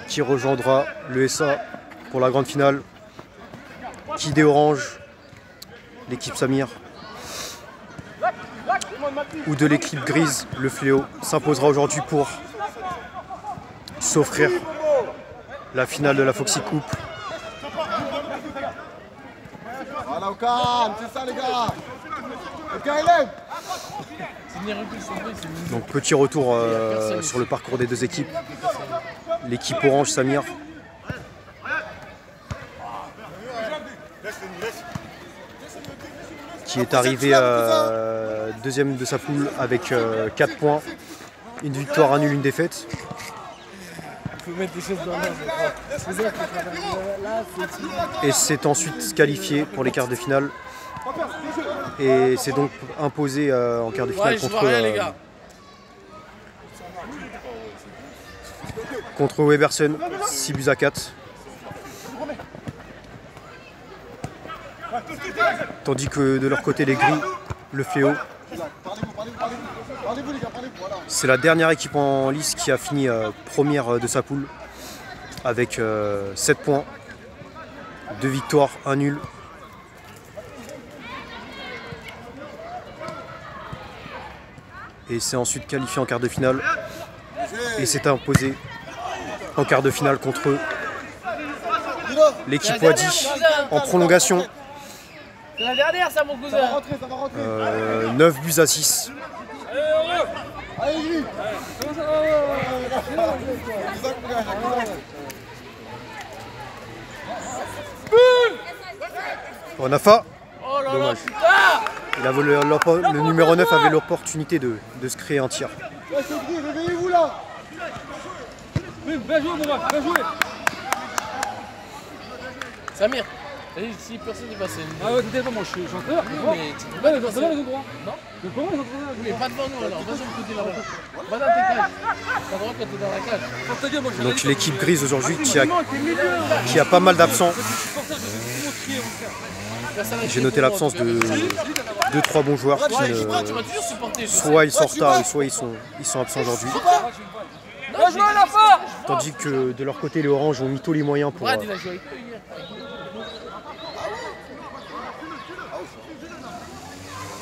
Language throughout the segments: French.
Qui rejoindra le SA pour la grande finale. Qui des oranges, l'équipe Samir, ou de l'équipe grise, le fléau, s'imposera aujourd'hui pour s'offrir la finale de la Foxy Coupe. Voilà, au calme, c'est ça les gars. Au calme. Donc petit retour sur le parcours des deux équipes. L'équipe orange Samir qui est arrivé deuxième de sa poule avec 4 points, une victoire, un nul, une défaite. Et s'est ensuite qualifié pour les quarts de finale. Et s'est donc imposé en quart de finale contre Weberson, 6 buts à 4. Tandis que de leur côté, les gris, le fléau, c'est la dernière équipe en lice qui a fini première de sa poule avec 7 points, 2 victoires, 1 nul. Et s'est ensuite qualifié en quart de finale et s'est imposé en quart de finale contre l'équipe Wadi en prolongation. C'est la dernière ça mon cousin. 9 buts à 6. Nafa, dommage. Le numéro 9 avait l'opportunité de se créer un tir. Réveillez-vous là. Bien joué mon gars, bien joué. Samir, si personne n'est passé. Ah ouais, t'étais pas moi, je suis entraîneur. Mais tu peux pas les passer. Devant les endroits. Non. Mais comment les entraîneurs? Mais pas devant nous alors, va sur le côté là-bas. Va dans tes cages. T'as droit quand t'es dans la cage. Donc l'équipe grise aujourd'hui qui a pas mal d'absents. J'ai noté l'absence de 2-3 bons joueurs qui soit ils sont en retard, soit ils sont absents aujourd'hui. Tandis que de leur côté les oranges ont mis tous les moyens pour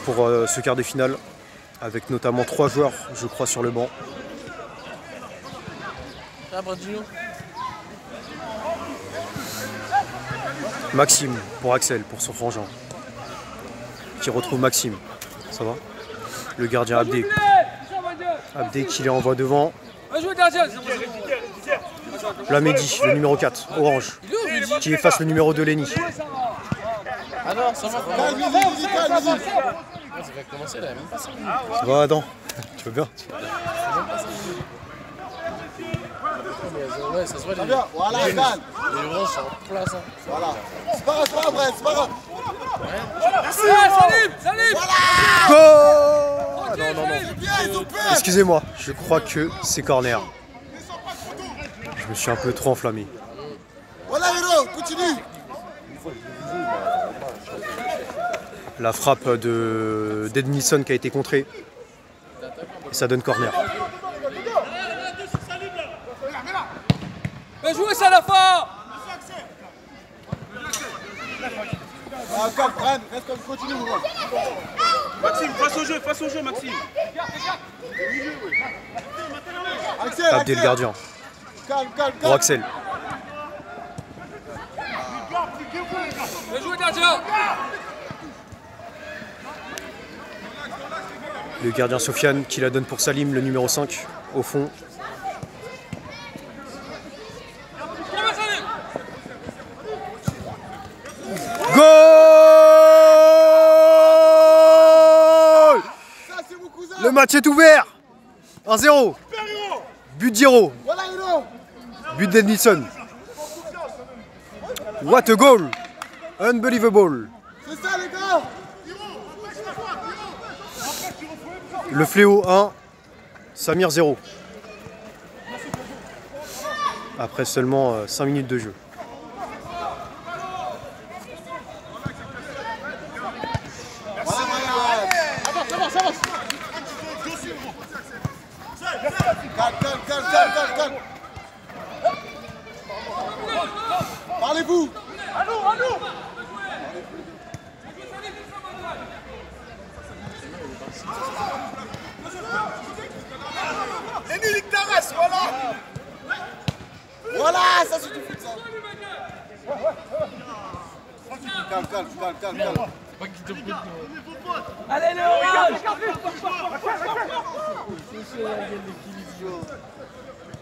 ce quart de finale, avec notamment 3 joueurs, je crois, sur le banc. Maxime pour Axel, pour son frangin, qui retrouve Maxime. Ça va? Le gardien Abdé. Abdé qui les envoie devant. La Mehdi, le numéro 4, orange, qui efface le numéro 2, Lenny. Ah non, ça va. Ça va commencer là, même pas 5 minutes. Ça va, Adam? Tu vas bien? Ouais, ça se voit. Voilà, les oranges sont en place. Voilà. C'est pas grave, Brett, c'est pas grave. Salut. Go! Non. Excusez-moi, je crois que c'est corner. Je me suis un peu trop enflammé. Voilà, héros, continue. La frappe d'Edmilson qui a été contrée. Et ça donne corner. Va jouer ça à la fin. Ah, calme, Bren, reste comme continue. Maxime, face au jeu, Maxime. Axel, Abdé le gardien. Calme. Pour Axel. Va jouer gardien. Le gardien Sofiane qui la donne pour Salim, le numéro 5, au fond. Goal! Le match est ouvert. 1-0. But d'Hiro. But d'Edmilson. What a goal! Unbelievable. C'est ça les gars. Le fléau 1, Samir 0. Après seulement 5 minutes de jeu. Calme. Parlez-vous. À nous. Lenny, il t'arrête, voilà. Voilà, ça c'est du foot, ça. Calme. Pas qu'il te foute. Allez, le orange.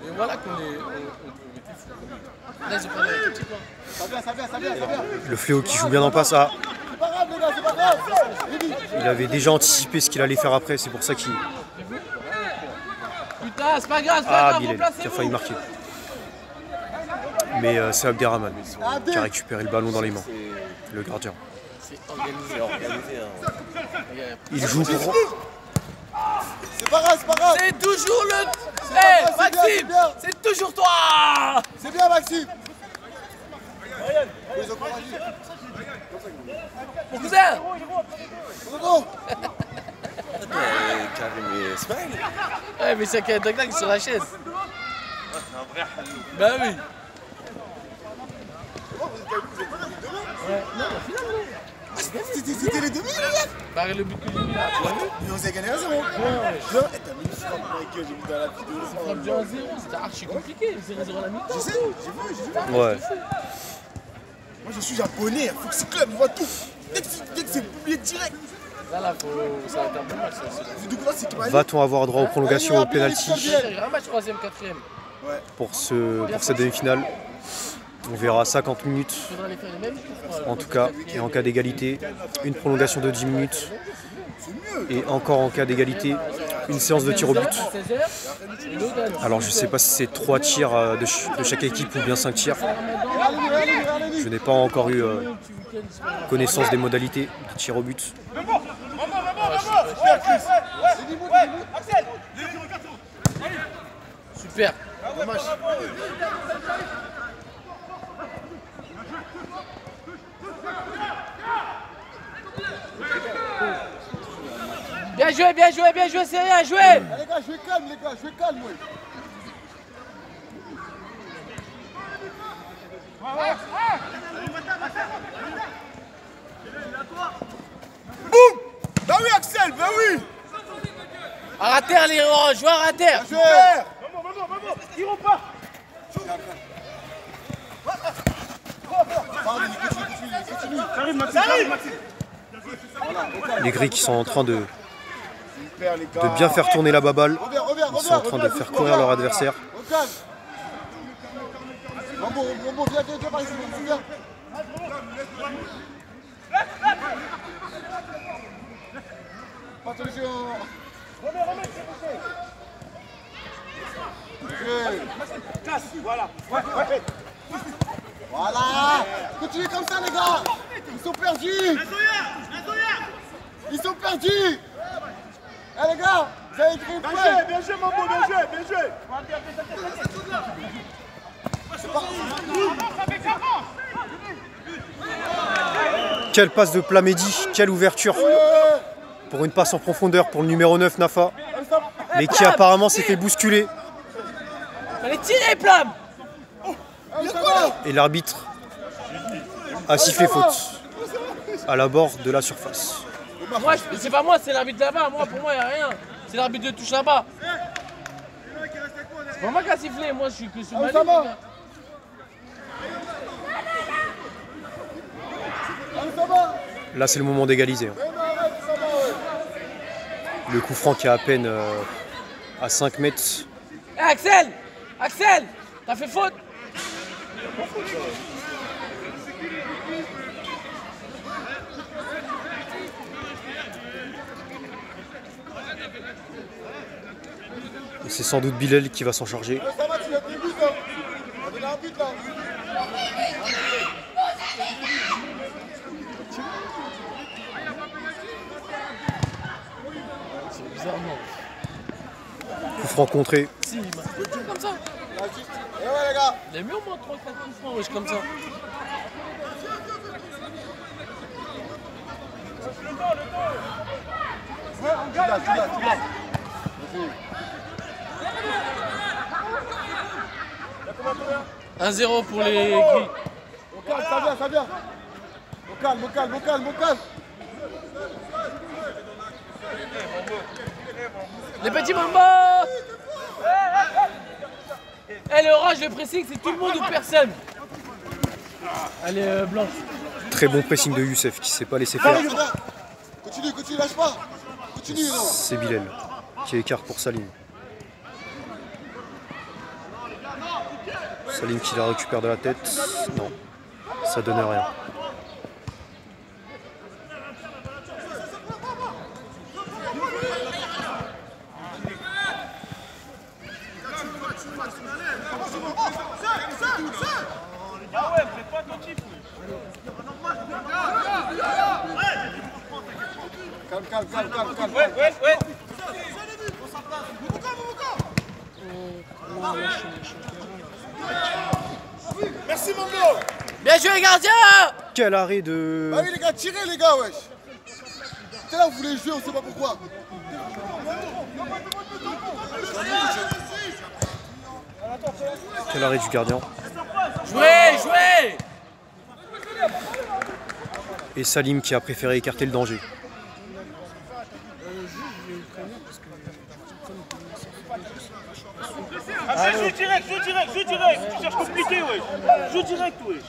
Et voilà qu'on est. Là, j'ai parlé avec un petit peu. Ça vient. Le fléau qui joue bien en passe. Ah, C'est pas grave, les gars, c'est pas grave. il avait déjà anticipé ce qu'il allait faire après, c'est pour ça qu'il... Putain, c'est pas grave, Ah, Bilal, qui a failli marquer. Mais c'est Abderrahman qui a récupéré le ballon dans les mains, le gardien. C'est organisé. Il joue pour... C'est pas grave. C'est toujours le. Hey, Maxime, c'est toujours toi. C'est bien, Maxime. Mon cousin. Bravo. Karim et Ismaël. Ouais, mais c'est qu'il y a un dingue sur la chaise. Bah oui. C'était les demi, les gars. Bah, le but que j'ai mis là, tu l'as vu? Mais on s'est gagné à 0. T'as mis une frappe, mec, j'ai vu dans la vidéo. On frappe 2-0, c'était archi compliqué. 0-0 à la mi-temps. Je sais, j'ai vu. Ouais. Moi, je suis japonais, faut que ce club voit tout. Dès que c'est publié direct. Là, ça va être un bon match. Ça. Va-t-on avoir droit aux prolongations, au penalty Il y a un match 3ème, 4ème. pour cette demi-finale? On verra 50 minutes. Il faudra les faire les mêmes coups. En tout cas, et en cas d'égalité, une prolongation de 10 minutes. Et encore en cas d'égalité, une séance de tir au but. Alors je ne sais pas si c'est 3 tirs de chaque équipe ou bien 5 tirs. Je n'ai pas encore eu connaissance des modalités de tir au but. Super. Dommage. Bien joué, c'est rien, joué. Les gars, je vais calme, ouais. Boum. Bah oui, Axel, bah oui. À terre, les joueurs à terre. Super. Ils repart. Les Gris qui sont en train de bien faire tourner la baballe. Ils sont en train de faire courir leur adversaire. Bon, viens par ici, viens. Attention. Voilà. Continuez comme ça, les gars. Ils sont perdus. Eh les gars, vous avez écrit une feuille. Bien joué, Mambo, bien joué. Quelle passe de Plamedi, quelle ouverture pour une passe en profondeur pour le numéro 9 Nafa, mais qui apparemment s'est fait bousculer. Allez, tirez, Plam. Et l'arbitre a sifflé faute à la bord de la surface. Moi, c'est pas moi, c'est l'arbitre là-bas. Pour moi, il n'y a rien. C'est l'arbitre de touche là-bas. C'est pas moi qui a sifflé, moi je suis que sur ma ligne. Là, c'est le moment d'égaliser. Le coup franc qui est à peine à 5 mètres. Hey, Axel, t'as fait faute. Et c'est sans doute Bilal qui va s'en charger. Ça va, tu as pris but, hein. On a donné un but, là. C'est bizarrement. Coup franc contré. Si, il m'a fait comme ça. Et ouais, les gars. Il a mis au moins 3-4 coups francs, wesh, comme ça. Un 0 pour les gris. Au calme, ça vient, ça vient. Au calme, au calme, au calme, au calme. Les petits mamans. Eh, le orage, le pressing, c'est tout le monde ou personne. Elle est blanche. Très bon pressing de Youssef qui ne s'est pas laissé faire. Continue, continue, lâche pas. Continue, non. C'est Bilal qui écarte pour Salim. Salim qui la récupère de la tête. Non, ça donne rien. Calme, calme, calme, calme. Ouais. Merci, Mango. Bien joué, gardien. Quel arrêt de... Ah oui, les gars, tirez, les gars, wesh. T'es là, vous voulez jouer, on sait pas pourquoi. Quel arrêt du gardien. Jouez. Et Salim qui a préféré écarter le danger. Après, joue direct. Tu cherches compliqué, ouais. Joue direct, ouais.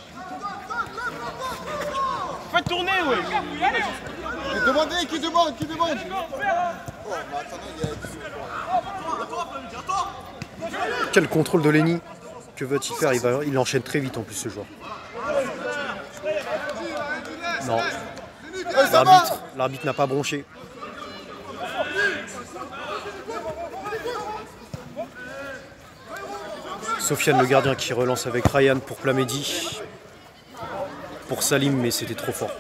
Fais tourner, ouais. Mais demandez, qui demande. Oh, mais attendez, Quel contrôle de Lenny. Que veut-il faire? Il enchaîne très vite en plus ce joueur. Non. L'arbitre n'a pas bronché. Sofiane le gardien qui relance avec Ryan pour Plamedi. Pour Salim, mais c'était trop fort.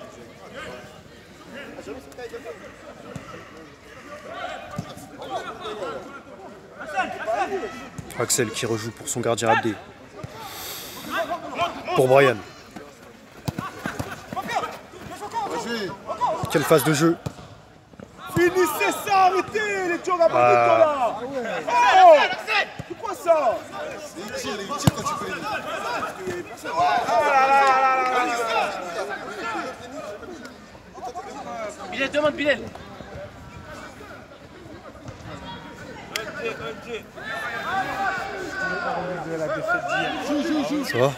Axel qui rejoue pour son gardien Abdé. Pour Brian. Quelle phase de jeu. Finissez ça, arrêtez les tirs, on va pas là. Oh, c'est quoi ça? il tire quand tu fais les... Bilal, demande Bilal. Ça va?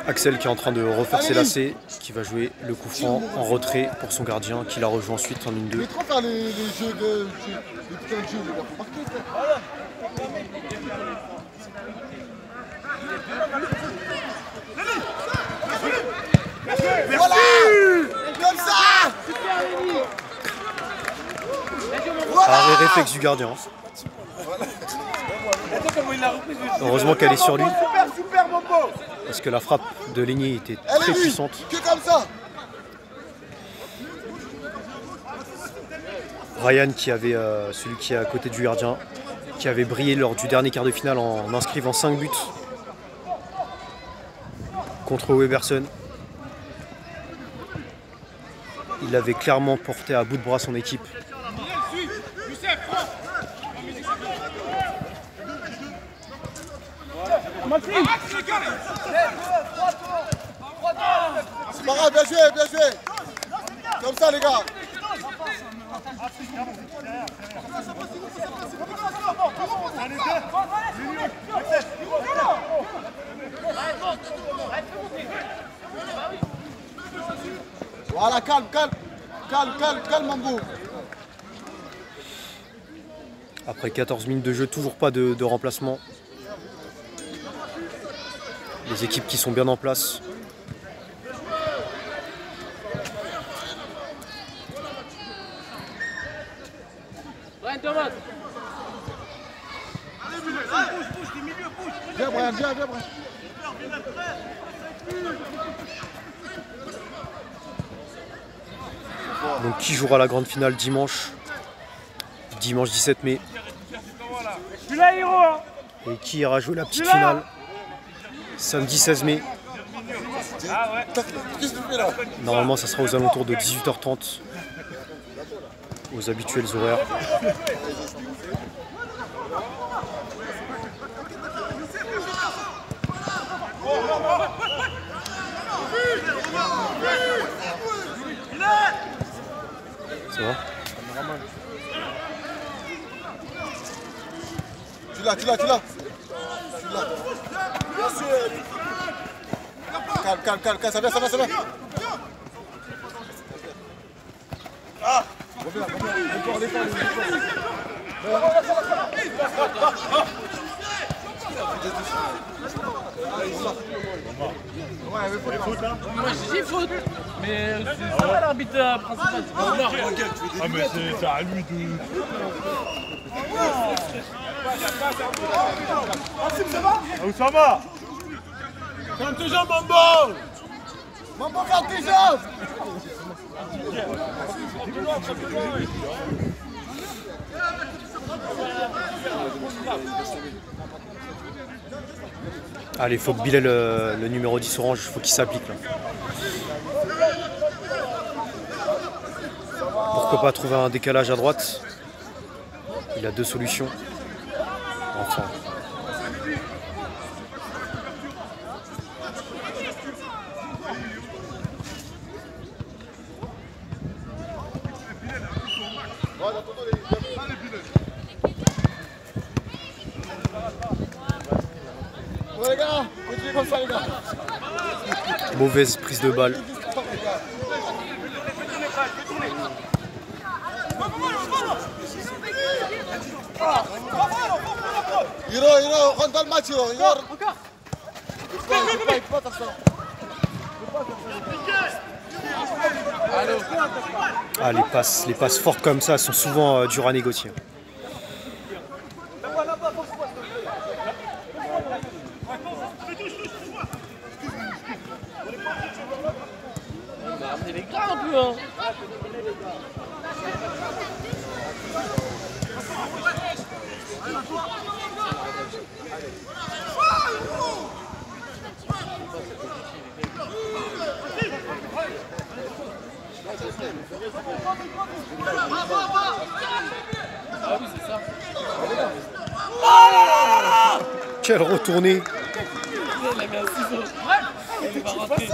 Axel qui est en train de refaire ses lacets, qui va jouer le coup franc en retrait pour son gardien, qui la rejoint ensuite en ligne 2. Mais trop faire les jeux de... Les putains de jeux, les gars, faut marquer, frère. Voilà. Comme ça. Arrêt réflexe du gardien. Heureusement qu'elle est sur lui. Super, Mambo. Parce que la frappe de Lenny était très puissante. Que comme ça. Ryan qui avait, celui qui est à côté du gardien, qui avait brillé lors du dernier quart de finale en inscrivant 5 buts contre Weberson. Il avait clairement porté à bout de bras son équipe. C'est pas grave, bien joué. Comme ça, les gars. Voilà, calme, Mambo. Après 14 minutes de jeu, toujours pas de remplacement. Les équipes qui sont bien en place. Viens, Brian, viens. Donc qui jouera la grande finale dimanche 17 mai. là, héros. Et qui ira jouer la petite finale samedi 16 mai. Ah ouais. Qu'est-ce que tu fais là? Normalement, ça sera aux alentours de 18h30, aux habituels horaires. Ça va? Tu l'as. Calme, ça vient. Ah! Reviens. Moi je dis faute, mais c'est pas l'arbitre principal. Ah mais c'est à lui de... Oussama! Ferme tes jambes, Mambo! Mambo, ferme tes jambes! Allez, il faut que Bilal, le numéro 10 orange, il faut qu'il s'applique là. Pourquoi pas trouver un décalage à droite? Il a deux solutions. Enfin. Ouais, les gars, continuez comme ça, les gars. Mauvaise prise de balle. Hiro, rentre dans le match, Hiro. Il faut pas faire ça. Ah, les passes fortes comme ça sont souvent dures à négocier. C'est les gars un peu hein. Ah oui c'est ça. Quelle retournée! Il a mis un ciseau. Il va rentrer.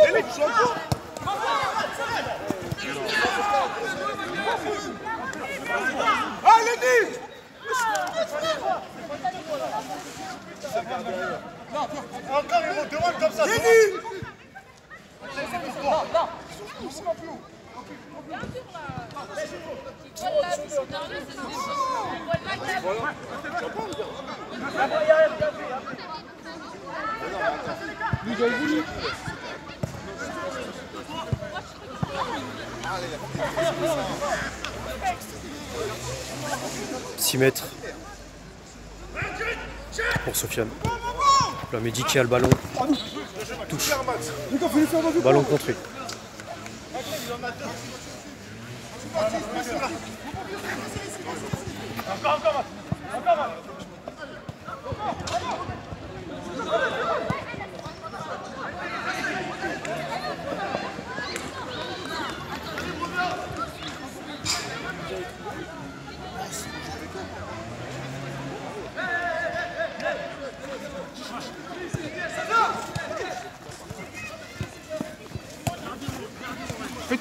Allez, Denis! Encore, Hiro, demande comme ça. Denis! Six mètres pour Sofiane. La Mehdi qui a le ballon. Touche. Ballon contré. Fais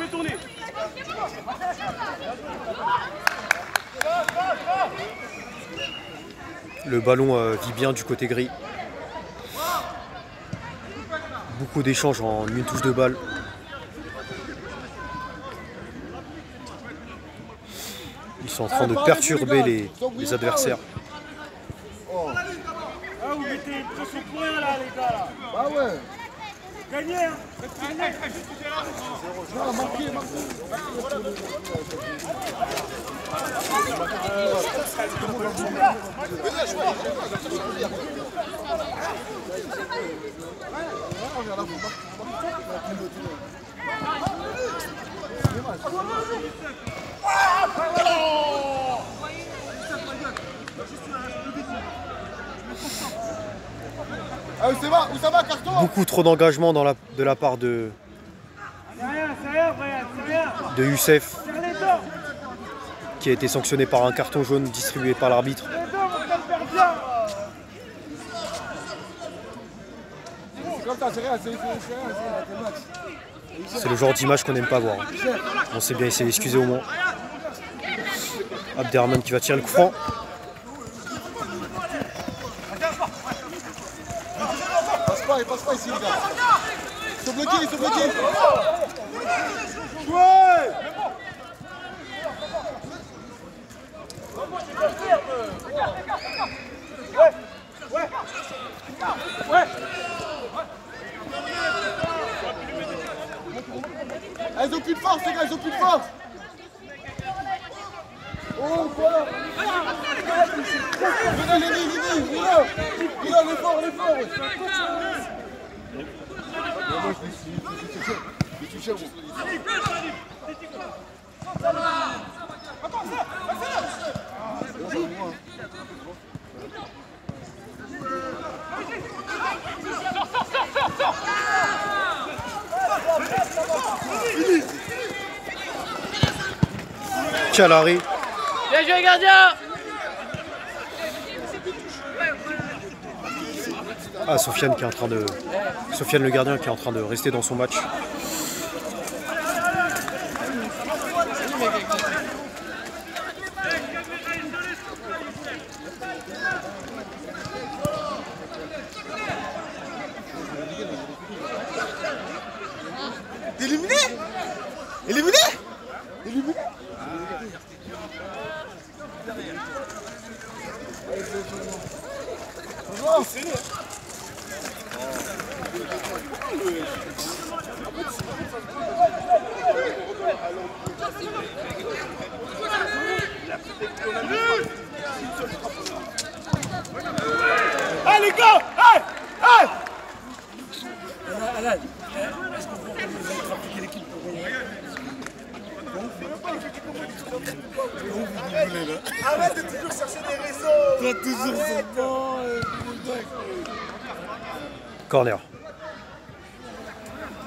tourner. Le ballon vit bien du côté gris. Beaucoup d'échanges en une touche de balle. Ils sont en train de perturber les adversaires. Ah, vous mettez une pression pour rien là, les gars là. Ah ouais. Gagnez hein. Non, marqué. Beaucoup trop d'engagement de la part de Youssef, qui a été sanctionné par un carton jaune distribué par l'arbitre. C'est le genre d'image qu'on n'aime pas voir. On sait bien essayer d'excuser au moins. Abderrahmane qui va tirer le coup franc. Il passe pas ici, les gars. Ils sont bloqués, ils sont bloqués. Ils ont plus de force, les gars, ils ont plus de force. Oh, voilà. Venez, il a l'effort. Calari. Bien joué, gardien. Ah, Sofiane le gardien qui est en train de rester dans son match. Éliminé. Allez, les gars! Allez! Alan, est-ce qu'on peut trafiquer l'équipe pour gagner? Arrête de toujours chercher des raisons. Toi, toujours c'est bon. Corner.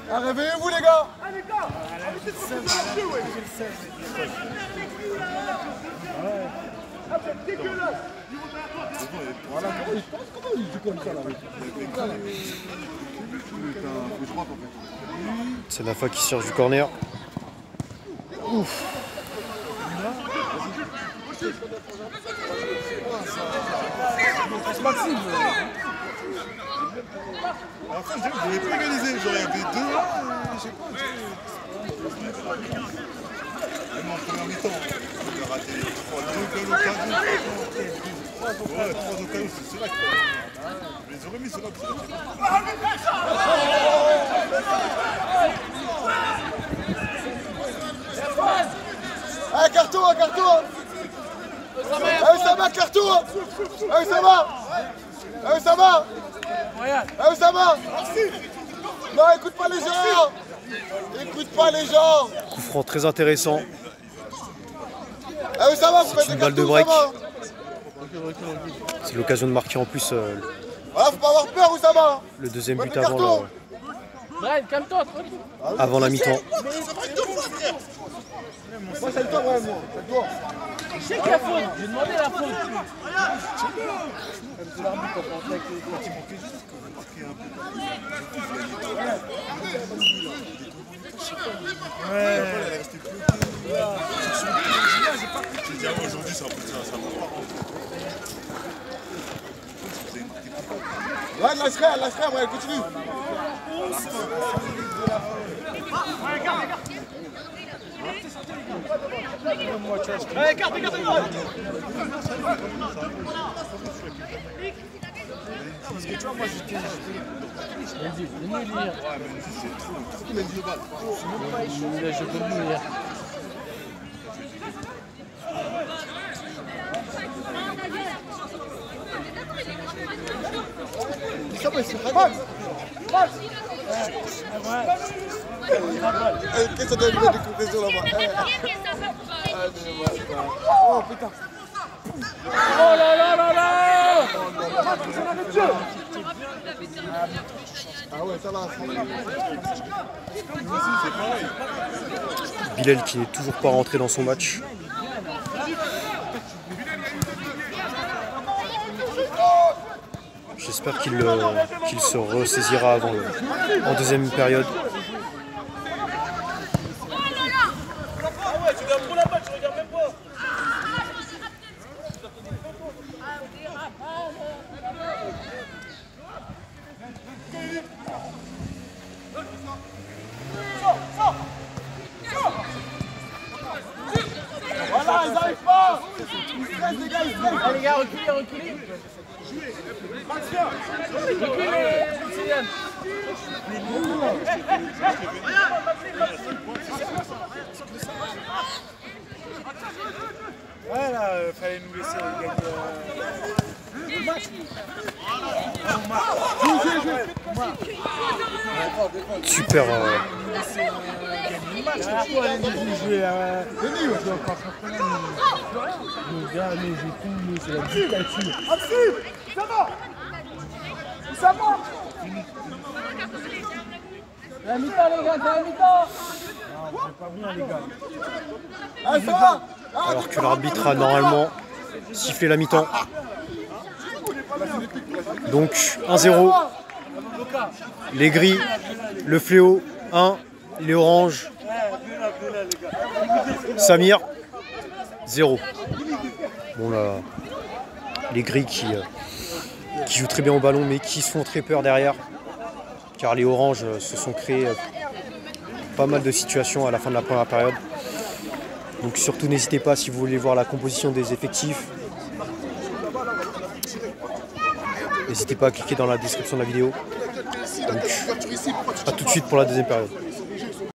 Ah, réveillez-vous, les gars. C'est Nafa qui cherche du corner. Ouf. Maxime. À la fin, je n'avais pas égalisé. Genre, il y avait 2-1, je sais pas. Même en première mi-temps, il a raté 2 belles occasions. Ouais, 3 occasions, c'est vrai que je les aurais mis ceux-là. Un carton. Oussama, carton. Oussama. Non, écoute pas les gens. Coup franc très intéressant. C'est une balle de break. C'est l'occasion de marquer en plus Voilà, faut pas avoir peur, Oussama. le deuxième but Brian, calme-toi, tranquille. avant la mi-temps. Moi, c'est le temps, ouais, moi. C'est le temps. Je sais qu'il y a faute, j'ai demandé la faute. J'ai dit, aujourd'hui, ça va pas. Ouais, lâche-la, ouais, continue. Allez, carte. Parce que tu vois, moi, j'étais. Vas-y, fais-nous lire. Ouais, mais c'est trop. C'est qui m'a dit le bal? Je peux nous lire. Qu'est-ce que ça doit lui mettre de compression là-bas? Oh putain. Oh là là là là! Bilal qui n'est toujours pas rentré dans son match. J'espère qu'il se ressaisira avant en deuxième période. Voilà, ils n'arrivent pas. Ils stressent, les gars, ils stressent. Allez les gars, reculez, reculez. Reculez, Kylian. Ouais, là, fallait nous laisser gagner le match. Super. Ça va. Ça va. La mi-temps les gars, c'est la mi-temps. C'est pas bien les gars. Ah, ça va. Alors que l'arbitre a normalement sifflé la mi-temps. Donc 1-0. Les gris, le fléau 1, les oranges. Samir 0. Bon là, les gris qui jouent très bien au ballon mais qui se font très peur derrière. Car les oranges se sont créés pas mal de situations à la fin de la première période. Donc surtout n'hésitez pas si vous voulez voir la composition des effectifs. N'hésitez pas à cliquer dans la description de la vidéo. Donc, à tout de suite pour la deuxième période.